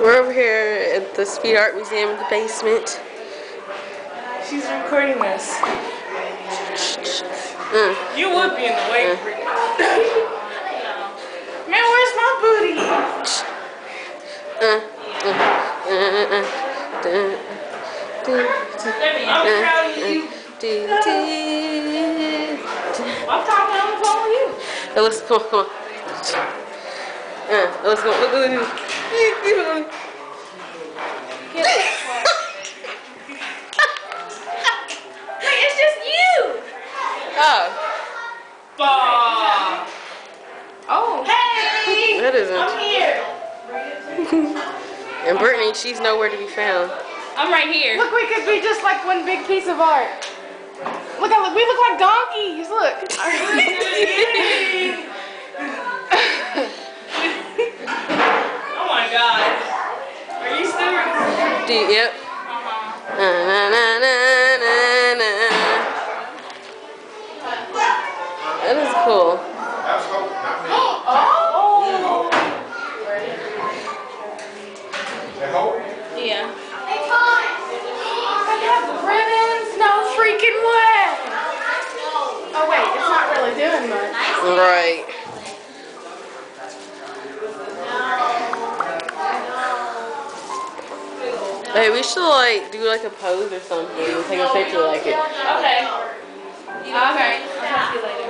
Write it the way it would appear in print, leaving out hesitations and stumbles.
We're over here at the Speed Art Museum in the basement. She's recording us. You would be in the way. Man, where's my booty? I'm proud of you. I'm talking on the phone with you. Hey, let's come on. Let's go. Look. Wait, it's just you. Oh. Oh. Hey. That isn't. I'm here. And Brittany, she's nowhere to be found. I'm right here. Look, we could be just like one big piece of art. Look, we look like donkeys. Look. Oh my God. Are you still recording? Yep. That is cool. Yeah. I got ribbons, no freaking way. Oh wait, it's not really doing much. Right. Hey, we should like do like a pose or something and take a picture like it. Okay. Okay. I'll talk to you later.